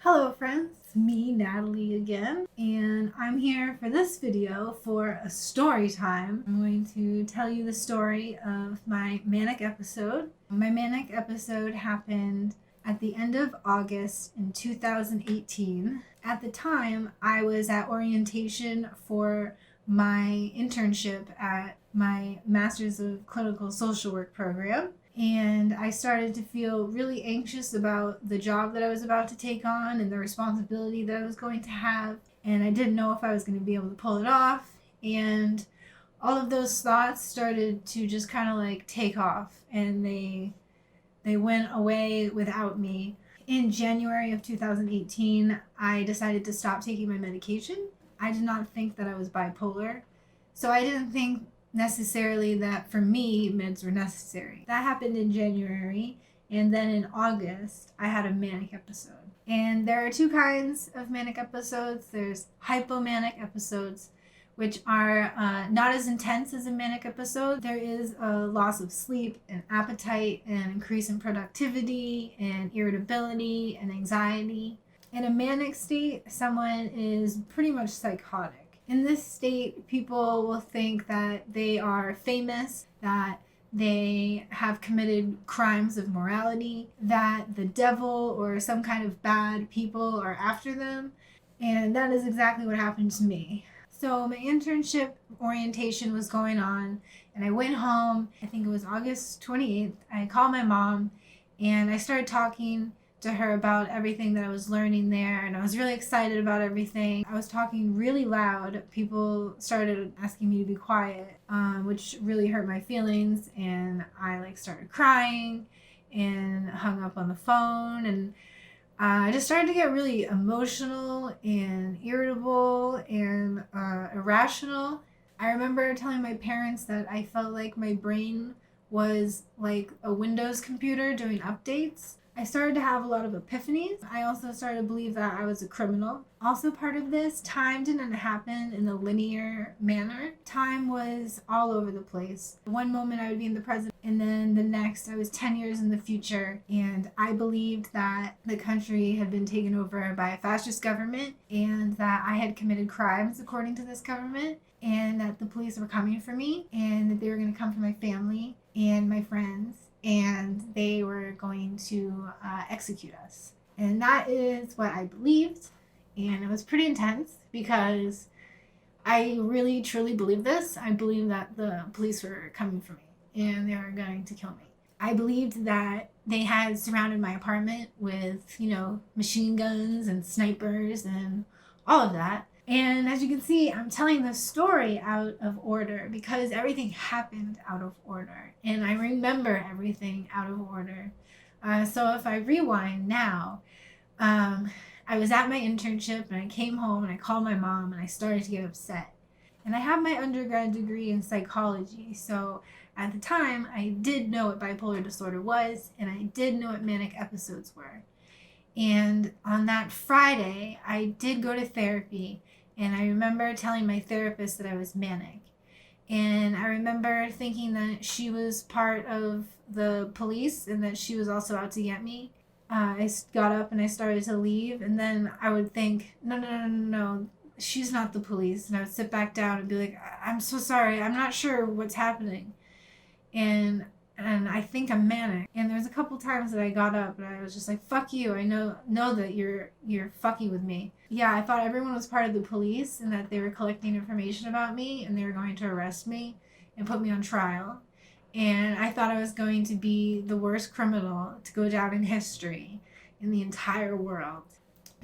Hello friends, it's me, Natalie again, and I'm here for this video for a story time. I'm going to tell you the story of my manic episode. My manic episode happened at the end of August in 2018. At the time, I was at orientation for my internship at my Master's of Clinical Social Work program. And I started to feel really anxious about the job that I was about to take on and the responsibility that I was going to have. And I didn't know if I was going to be able to pull it off. And all of those thoughts started to just kind of like take off, and they went away without me. In January of 2018, I decided to stop taking my medication. I did not think that I was bipolar, so I didn't think necessarily that for me meds were necessary. That happened in January, and then in August I had a manic episode. And there are two kinds of manic episodes. There's hypomanic episodes, which are not as intense as a manic episode. There is a loss of sleep and appetite and increase in productivity and irritability and anxiety. In a manic state, someone is pretty much psychotic. In this state, people will think that they are famous, that they have committed crimes of morality, that the devil or some kind of bad people are after them. And that is exactly what happened to me. So my internship orientation was going on, and I went home. I think it was August 28th. I called my mom, and I started talking to her about everything that I was learning there, and I was really excited about everything. I was talking really loud. People started asking me to be quiet, which really hurt my feelings, and I started crying and hung up on the phone, and I just started to get really emotional and irritable and irrational. I remember telling my parents that I felt like my brain was like a Windows computer doing updates. I started to have a lot of epiphanies. I also started to believe that I was a criminal. Also part of this, time didn't happen in a linear manner. Time was all over the place. One moment I would be in the present, and then the next I was 10 years in the future, and I believed that the country had been taken over by a fascist government, and that I had committed crimes according to this government, and that the police were coming for me, and that they were going to come for my family and my friends, and they were going to execute us. And that is what I believed, and it was pretty intense because I really truly believed this. I believed that the police were coming for me and they were going to kill me. I believed that they had surrounded my apartment with, machine guns and snipers and all of that. And as you can see, I'm telling the story out of order because everything happened out of order. And I remember everything out of order. So if I rewind now, I was at my internship and I came home and I called my mom and I started to get upset. And I have my undergrad degree in psychology. So at the time, I did know what bipolar disorder was, and I did know what manic episodes were. And on that Friday, I did go to therapy. And I remember telling my therapist that I was manic. And I remember thinking that she was part of the police and that she was also out to get me. I got up and I started to leave. And then I would think, no, she's not the police. And I would sit back down and be like, I'm so sorry. I'm not sure what's happening. And I think I'm manic. And there's a couple times that I got up and I was just like, fuck you. I know that you're fucking with me. Yeah, I thought everyone was part of the police and that they were collecting information about me and they were going to arrest me and put me on trial. And I thought I was going to be the worst criminal to go down in history in the entire world.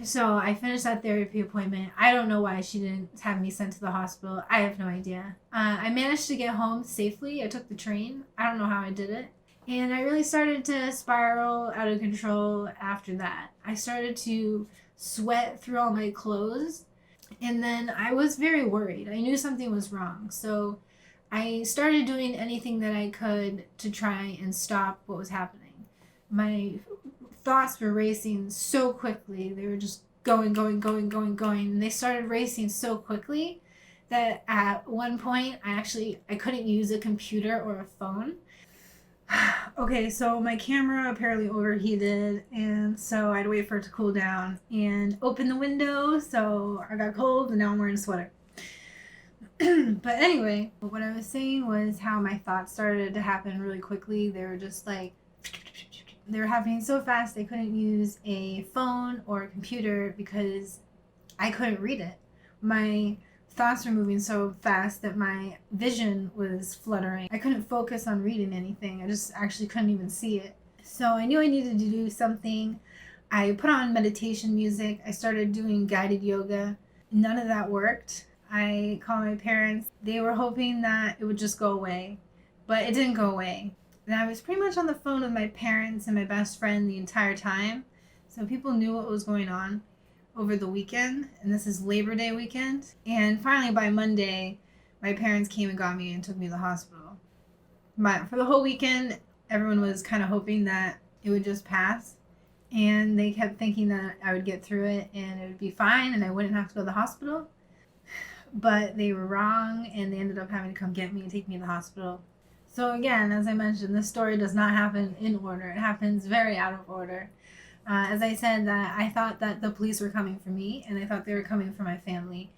So I finished that therapy appointment. I don't know why she didn't have me sent to the hospital. I have no idea. I managed to get home safely. I took the train. I don't know how I did it. And I really started to spiral out of control after that. I started to sweat through all my clothes. And then I was very worried. I knew something was wrong. So I started doing anything that I could to try and stop what was happening. My thoughts were racing so quickly. They were just going. And they started racing so quickly that at one point I couldn't use a computer or a phone. Okay, so my camera apparently overheated, and so I had to wait for it to cool down and open the window. So I got cold, and now I'm wearing a sweater. But anyway, what I was saying was how my thoughts started to happen really quickly. They were just like, they were happening so fast I couldn't use a phone or a computer because I couldn't read it. My thoughts were moving so fast that my vision was fluttering. I couldn't focus on reading anything. I just actually couldn't even see it. So I knew I needed to do something. I put on meditation music. I started doing guided yoga. None of that worked. I called my parents. They were hoping that it would just go away, but it didn't go away. And I was pretty much on the phone with my parents and my best friend the entire time. So people knew what was going on over the weekend, and this is Labor Day weekend. And finally, by Monday, my parents came and got me and took me to the hospital. But for the whole weekend, everyone was kind of hoping that it would just pass. And they kept thinking that I would get through it and it would be fine and I wouldn't have to go to the hospital. But they were wrong, and they ended up having to come get me and take me to the hospital. So again, as I mentioned, this story does not happen in order. It happens very out of order. As I said, that I thought that the police were coming for me, and I thought they were coming for my family.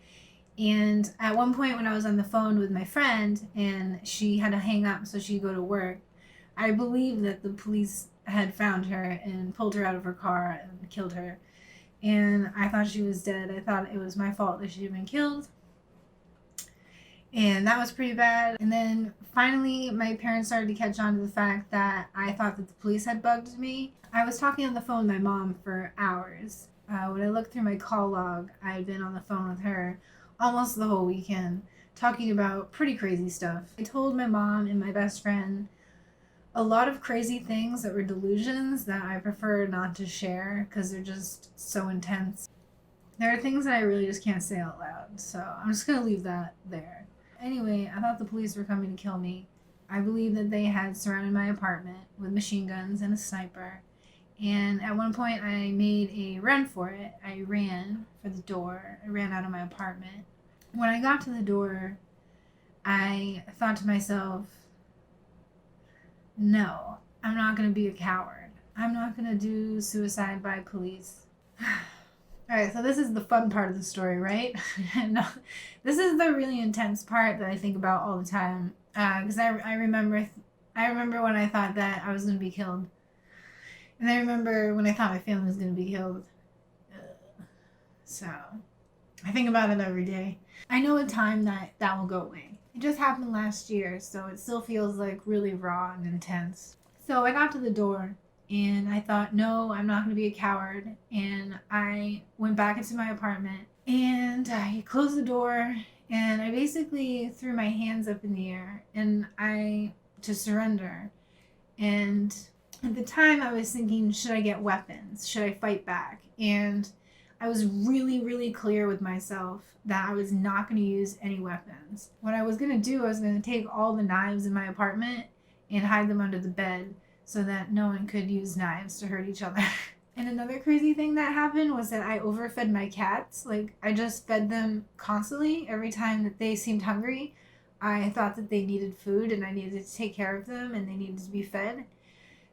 And at one point when I was on the phone with my friend and she had to hang up so she could go to work, I believed that the police had found her and pulled her out of her car and killed her. And I thought she was dead. I thought it was my fault that she had been killed. And that was pretty bad. And then finally, my parents started to catch on to the fact that I thought that the police had bugged me. I was talking on the phone with my mom for hours. When I looked through my call log, I had been on the phone with her almost the whole weekend, talking about pretty crazy stuff. I told my mom and my best friend a lot of crazy things that were delusions that I prefer not to share because they're just so intense. There are things that I really just can't say out loud, so I'm just going to leave that there. Anyway, I thought the police were coming to kill me. I believe that they had surrounded my apartment with machine guns and a sniper. And at one point, I made a run for it. I ran for the door. I ran out of my apartment. When I got to the door, I thought to myself, no, I'm not going to be a coward. I'm not going to do suicide by police. All right, so this is the fun part of the story, right? No, this is the really intense part that I think about all the time. Because I remember when I thought that I was going to be killed. And I remember when I thought my family was going to be killed. So, I think about it every day. I know a time that will go away. It just happened last year, so it still feels like really raw and intense. So I got to the door, and I thought, no, I'm not going to be a coward. And I went back into my apartment, and I closed the door, and I basically threw my hands up in the air, and to surrender. And at the time, I was thinking, should I get weapons? Should I fight back? And I was really, really clear with myself that I was not going to use any weapons. What I was going to do, I was going to take all the knives in my apartment and hide them under the bed so that no one could use knives to hurt each other. And another crazy thing that happened was that I overfed my cats. Like, I just fed them constantly. Every time that they seemed hungry, I thought that they needed food and I needed to take care of them and they needed to be fed.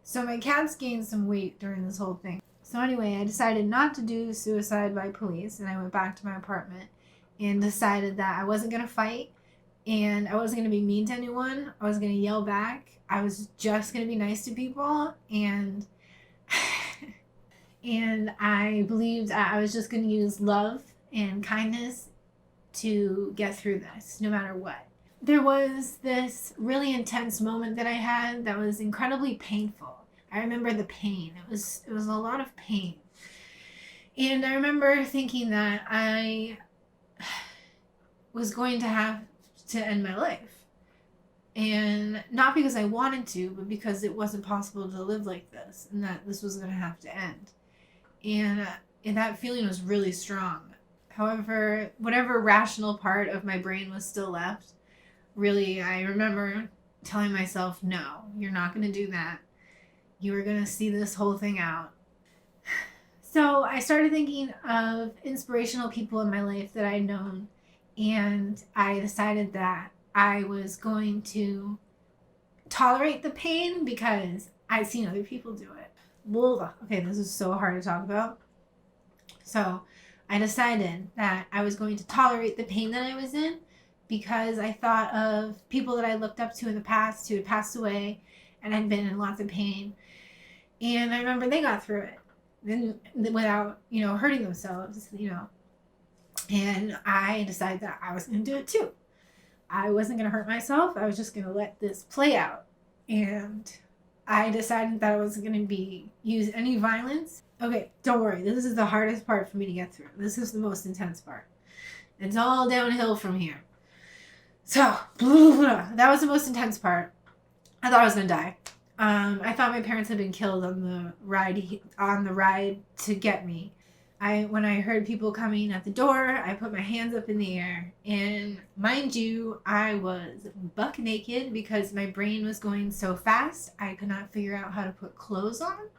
So my cats gained some weight during this whole thing. So anyway, I decided not to do suicide by police, and I went back to my apartment and decided that I wasn't going to fight and I wasn't going to be mean to anyone. I was going to yell back. I was just going to be nice to people, and and I believed I was just going to use love and kindness to get through this, no matter what. There was this really intense moment that I had that was incredibly painful. I remember the pain. It was a lot of pain. And I remember thinking that I was going to have to end my life. And not because I wanted to, but because it wasn't possible to live like this and that this was going to have to end. And that feeling was really strong. However, whatever rational part of my brain was still left, really, I remember telling myself, no, you're not going to do that. You are going to see this whole thing out. So I started thinking of inspirational people in my life that I'd known, and I decided that I was going to tolerate the pain because I'd seen other people do it. Okay, this is so hard to talk about. So I decided that I was going to tolerate the pain that I was in because I thought of people that I looked up to in the past who had passed away and had been in lots of pain. And I remember they got through it then without, hurting themselves, And I decided that I was going to do it too. I wasn't going to hurt myself. I was just going to let this play out. And I decided that I wasn't going to use any violence. Okay, don't worry. This is the hardest part for me to get through. This is the most intense part. It's all downhill from here. So, that was the most intense part. I thought I was going to die. I thought my parents had been killed on the ride to get me. When I heard people coming at the door, I put my hands up in the air. And mind you, I was buck naked because my brain was going so fast, I could not figure out how to put clothes on.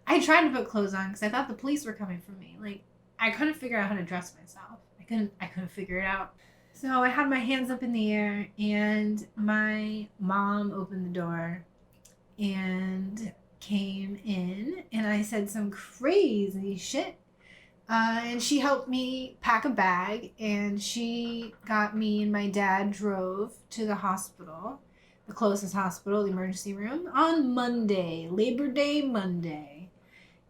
I tried to put clothes on because I thought the police were coming for me. I couldn't figure out how to dress myself. I couldn't figure it out. So I had my hands up in the air, and my mom opened the door and came in, and I said some crazy shit. And she helped me pack a bag, and she got me and my dad drove to the hospital, the closest hospital, the emergency room, on Monday, Labor Day Monday.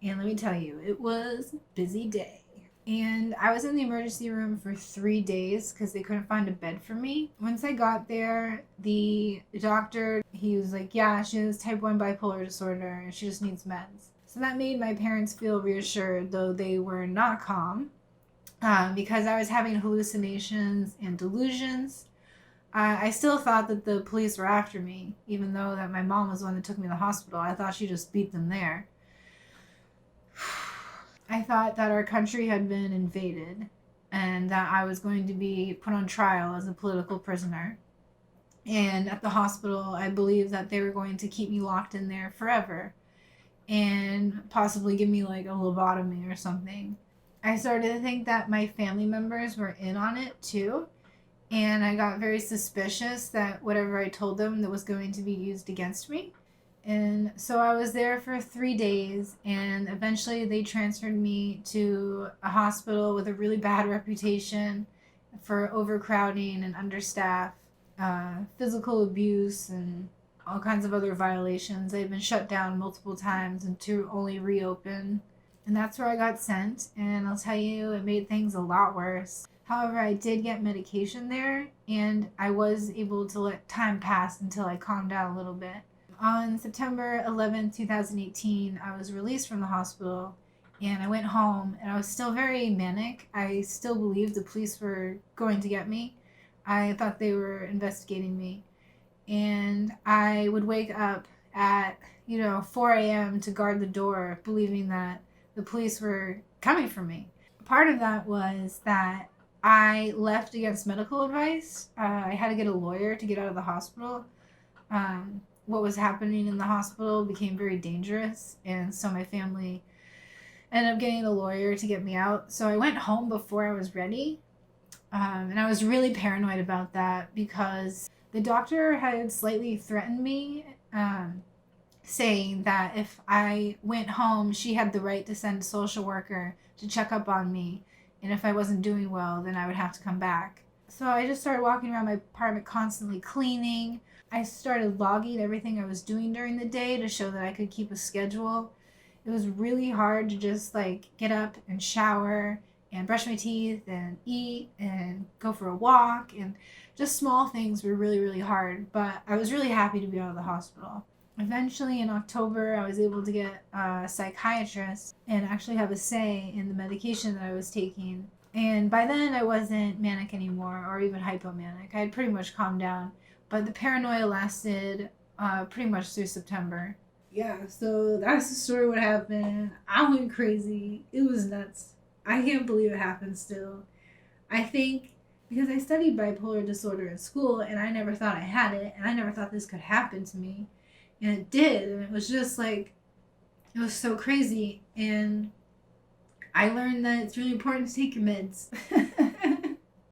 And let me tell you, it was a busy day. And I was in the emergency room for 3 days because they couldn't find a bed for me. Once I got there, the doctor, he was like, yeah, she has type 1 bipolar disorder and she just needs meds. So that made my parents feel reassured, though they were not calm, because I was having hallucinations and delusions. I still thought that the police were after me, even though that my mom was the one that took me to the hospital. I thought she just beat them there. I thought that our country had been invaded and that I was going to be put on trial as a political prisoner. And at the hospital, I believed that they were going to keep me locked in there forever and possibly give me a lobotomy or something. I started to think that my family members were in on it too. And I got very suspicious that whatever I told them that was going to be used against me. And so I was there for 3 days, and eventually they transferred me to a hospital with a really bad reputation for overcrowding and understaff, physical abuse, and all kinds of other violations. They've been shut down multiple times and to only reopen. And that's where I got sent, and I'll tell you, it made things a lot worse. However, I did get medication there, and I was able to let time pass until I calmed down a little bit. On September 11th, 2018, I was released from the hospital, and I went home, and I was still very manic. I still believed the police were going to get me. I thought they were investigating me. And I would wake up at, 4 a.m. to guard the door, believing that the police were coming for me. Part of that was that I left against medical advice. I had to get a lawyer to get out of the hospital. What was happening in the hospital became very dangerous, and so my family ended up getting a lawyer to get me out. So I went home before I was ready, and I was really paranoid about that because the doctor had slightly threatened me, saying that if I went home, she had the right to send a social worker to check up on me, and if I wasn't doing well, then I would have to come back. So I just started walking around my apartment constantly cleaning. I started logging everything I was doing during the day to show that I could keep a schedule. It was really hard to just get up and shower and brush my teeth and eat and go for a walk, and just small things were really, really hard, but I was really happy to be out of the hospital. Eventually in October, I was able to get a psychiatrist and actually have a say in the medication that I was taking. And by then I wasn't manic anymore or even hypomanic. I had pretty much calmed down. But the paranoia lasted pretty much through September. Yeah, so that's the story what happened. I went crazy. It was nuts. I can't believe it happened still. I think because I studied bipolar disorder in school and I never thought I had it, and I never thought this could happen to me. And it did, and it was just it was so crazy. And I learned that it's really important to take your meds.